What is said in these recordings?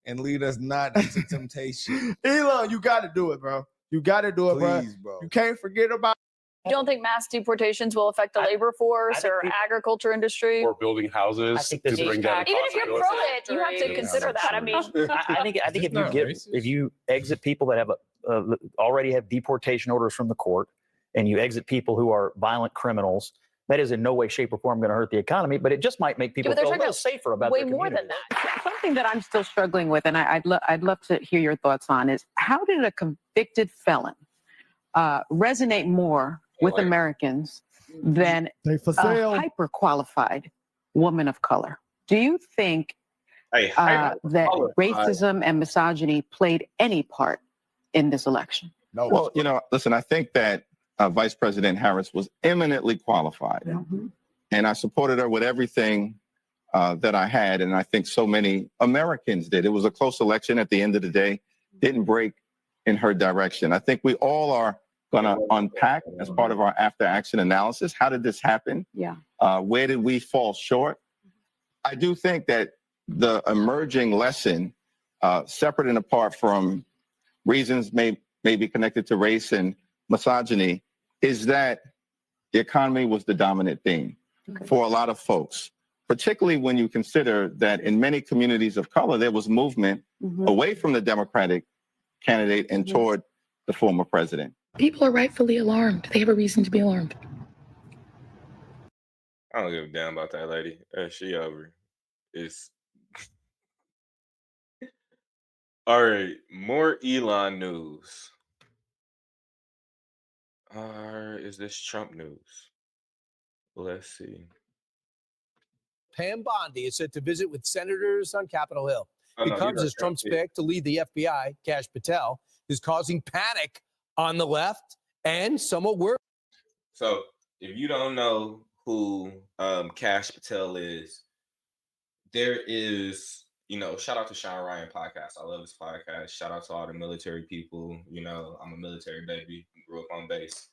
And lead us not into temptation. Elon, you got to do it, bro. You got to do it, Please, bro. You can't forget about. You don't think mass deportations will affect the labor force or agriculture industry? Or building houses to bring down. Even if you're pro it, you have to consider that. I mean, I think if you exit people that have already have deportation orders from the court, and you exit people who are violent criminals, that is in no way, shape, or form going to hurt the economy, but it just might make people feel a little safer about way their more community. than that. Something that I'm still struggling with, and I'd love to hear your thoughts on, is how did a convicted felon resonate more with Americans than a hyper qualified woman of color? Do you think that racism and misogyny played any part in this election? No. Well, listen, I think that Vice President Harris was eminently qualified. Mm-hmm. And I supported her with everything that I had. And I think so many Americans did. It was a close election at the end of the day, didn't break in her direction. I think we all are going to unpack as part of our after action analysis. How did this happen? Yeah. Where did we fall short? I do think that the emerging lesson, separate and apart from reasons may be connected to race and misogyny, is that the economy was the dominant theme for a lot of folks, particularly when you consider that in many communities of color, there was movement away from the Democratic candidate and toward the former president. People are rightfully alarmed. They have a reason to be alarmed. I don't give a damn about that lady. She over. It's all right. More Elon news. Is this Trump news? Let's see. Pam Bondi is set to visit with senators on Capitol Hill. He comes as Trump's pick to lead the FBI. Kash Patel is causing panic on the left and somewhat worse. So if you don't know who Kash Patel is, there is, shout out to Sean Ryan podcast. I love his podcast. Shout out to all the military people. I'm a military baby, grew up on base.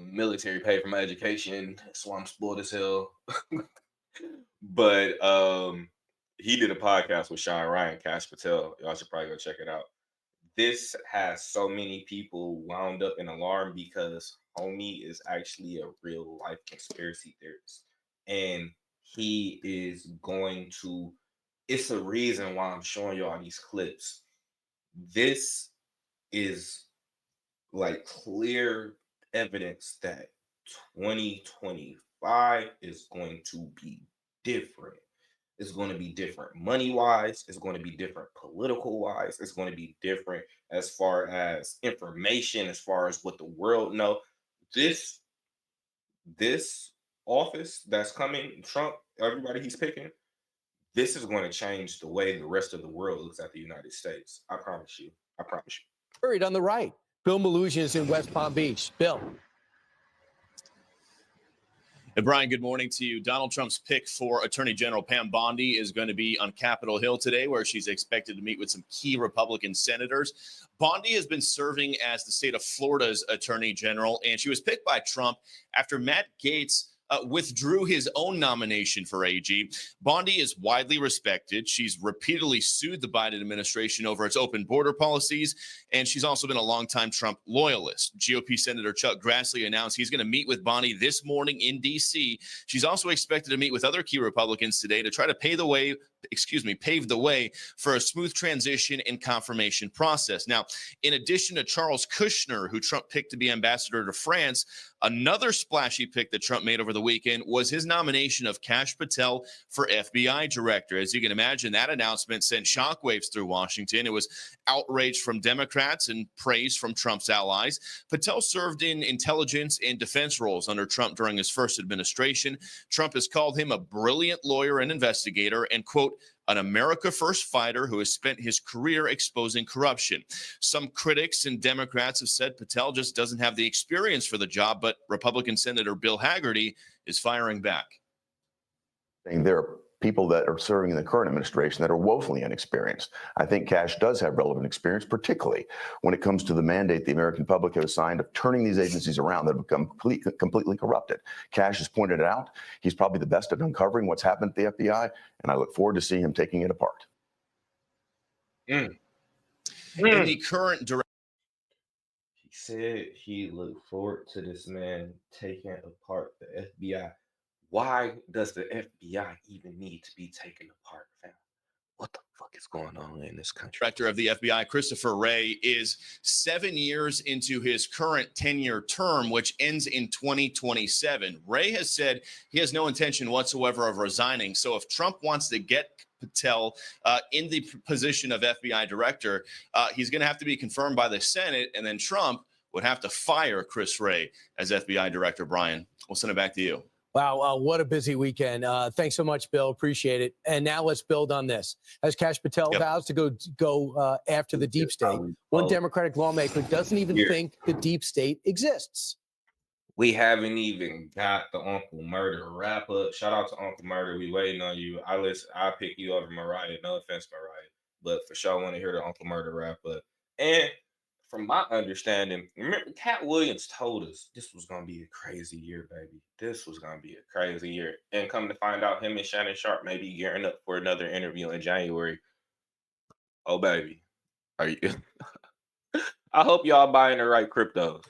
Military paid for my education, so I'm spoiled as hell. But he did a podcast with Sean Ryan, Kash Patel. Y'all should probably go check it out. This has so many people wound up in alarm because homie is actually a real life conspiracy theorist. And he is going to, it's a reason why I'm showing y'all these clips. This is like clear evidence that 2025 is going to be different. It's going to be different money-wise. It's going to be different political-wise. It's going to be different as far as information, as far as what the world knows. This office that's coming, Trump, everybody he's picking, this is going to change the way the rest of the world looks at the United States. I promise you. I promise you. Buried on the right. Bill Maloogian is in West Palm Beach. Bill. And Brian, good morning to you. Donald Trump's pick for Attorney General Pam Bondi is going to be on Capitol Hill today, where she's expected to meet with some key Republican senators. Bondi has been serving as the state of Florida's Attorney General, and she was picked by Trump after Matt Gaetz withdrew his own nomination for AG. Bondi is widely respected. She's repeatedly sued the Biden administration over its open border policies, and she's also been a longtime Trump loyalist. GOP Senator Chuck Grassley announced he's going to meet with Bondi this morning in D.C. She's also expected to meet with other key Republicans today to try to pave the way for a smooth transition and confirmation process. Now, in addition to Charles Kushner, who Trump picked to be ambassador to France, another splashy pick that Trump made over the weekend was his nomination of Kash Patel for FBI director. As you can imagine, that announcement sent shockwaves through Washington. It was outrage from Democrats and praise from Trump's allies. Patel served in intelligence and defense roles under Trump during his first administration. Trump has called him a brilliant lawyer and investigator and, quote, an America First fighter who has spent his career exposing corruption. Some critics and Democrats have said Patel just doesn't have the experience for the job, but Republican Senator Bill Hagerty is firing back. There are people that are serving in the current administration that are woefully inexperienced. I think Kash does have relevant experience, particularly when it comes to the mandate the American public has signed of turning these agencies around that have become completely corrupted. Kash has pointed it out. He's probably the best at uncovering what's happened at the FBI, and I look forward to seeing him taking it apart. In the current direction, He said he looked forward to this man taking apart the FBI. Why does the FBI even need to be taken apart, fam? What the fuck is going on in this country? Director of the FBI, Christopher Wray, is 7 years into his current 10-year term, which ends in 2027. Wray has said he has no intention whatsoever of resigning. So if Trump wants to get Patel in the position of FBI director, he's going to have to be confirmed by the Senate, and then Trump would have to fire Chris Wray as FBI director. Brian, we'll send it back to you. Wow, what a busy weekend. Thanks so much, Bill. Appreciate it. And now let's build on this. As Kash Patel vows to go after the deep state, one Democratic lawmaker doesn't even think the deep state exists. We haven't even got the Uncle Murder wrap up. Shout out to Uncle Murder. We waiting on you. I'll pick you over Mariah. No offense, Mariah, but for sure I want to hear the Uncle Murder wrap up. And from my understanding, remember Cat Williams told us this was gonna be a crazy year, baby. This was gonna be a crazy year. And come to find out, him and Shannon Sharp may be gearing up for another interview in January. Oh baby. Are you I hope y'all buying the right cryptos.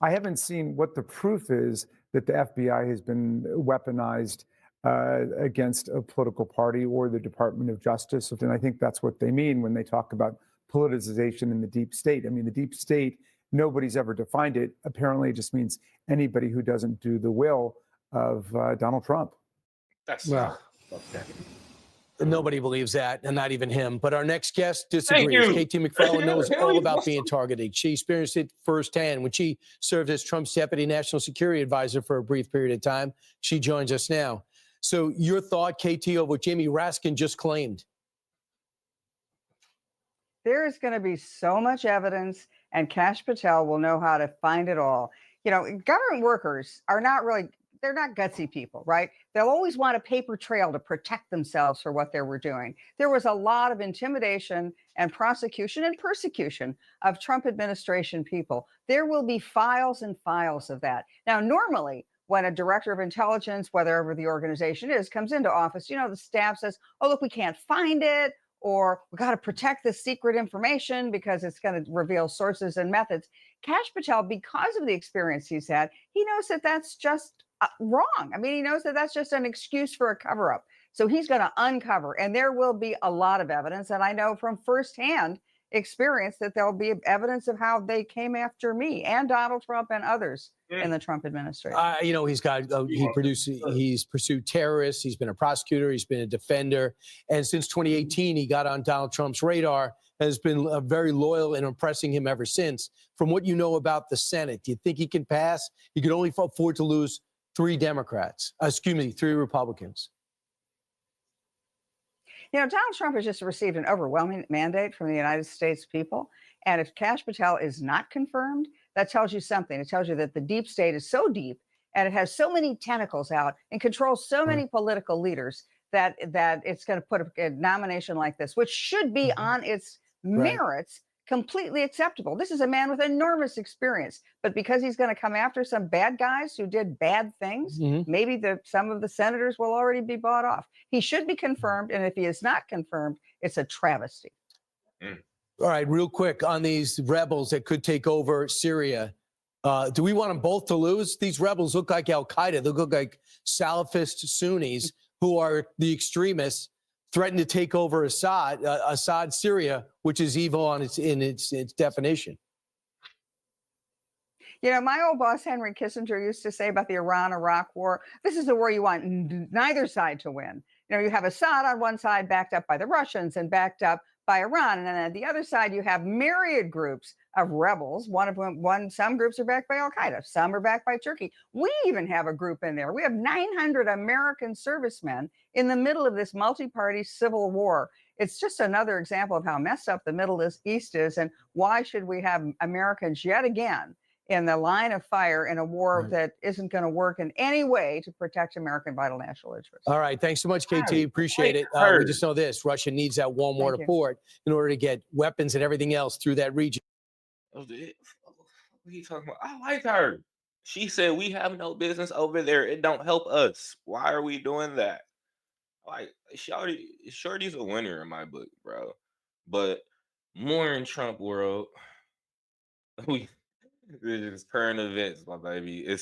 I haven't seen what the proof is that the FBI has been weaponized against a political party or the Department of Justice. And I think that's what they mean when they talk about politicization in the deep state. I mean, the deep state, nobody's ever defined it. Apparently, it just means anybody who doesn't do the will of Donald Trump. That's okay. Nobody believes that, and not even him. But our next guest disagrees. KT McFarland knows all about being targeted. She experienced it firsthand when she served as Trump's deputy national security advisor for a brief period of time. She joins us now. So your thought, KT, of what Jamie Raskin just claimed? There is going to be so much evidence, and Kash Patel will know how to find it all. You know, government workers are not really, they're not gutsy people, right? They'll always want a paper trail to protect themselves for what they were doing. There was a lot of intimidation and prosecution and persecution of Trump administration people. There will be files and files of that. Now, normally, when a director of intelligence, whatever the organization is, comes into office, you know, the staff says, oh, look, we can't find it, or we got to protect this secret information because it's going to reveal sources and methods. Kash Patel, because of the experience he's had, he knows that that's just wrong. I mean, he knows that that's just an excuse for a cover up. So he's going to uncover, and there will be a lot of evidence. And I know from firsthand experience that there'll be evidence of how they came after me and Donald Trump and others in the Trump administration. You know, he's pursued terrorists. He's been a prosecutor. He's been a defender. And since 2018, he got on Donald Trump's radar, has been very loyal and impressing him ever since. From what you know about the Senate, do you think he can pass? He could only afford to lose three Republicans. You know, Donald Trump has just received an overwhelming mandate from the United States people. And if Kash Patel is not confirmed, that tells you something. It tells you that the deep state is so deep and it has so many tentacles out and controls so many political leaders that it's going to put a nomination like this, which should be on its merits, completely acceptable. This is a man with enormous experience, but because he's going to come after some bad guys who did bad things, maybe some of the senators will already be bought off. He should be confirmed, and if he is not confirmed, it's a travesty. All right, real quick on these rebels that could take over Syria. Do we want them both to lose? These rebels look like Al-Qaeda. They look like Salafist Sunnis who are the extremists threatened to take over Assad, Syria, which is evil in its definition. You know, my old boss, Henry Kissinger, used to say about the Iran-Iraq war, this is the war you want neither side to win. You know, you have Assad on one side backed up by the Russians and backed up by Iran. And then on the other side, you have myriad groups of rebels. Some groups are backed by Al-Qaeda. Some are backed by Turkey. We even have a group in there. We have 900 American servicemen in the middle of this multi-party civil war. It's just another example of how messed up the Middle East is. And why should we have Americans yet again in the line of fire in a war Right. that isn't going to work in any way to protect American vital national interests. All right. Thanks so much, KT. Right. Appreciate it. We Heard. just know this: Russia needs that wall more Thank you. port in order to get weapons and everything else through that region. What are you talking about? I like her. She said we have no business over there. It don't help us. Why are we doing that? Like, Shorty's a winner in my book, bro. But more in Trump world, we this is current events, my baby. It's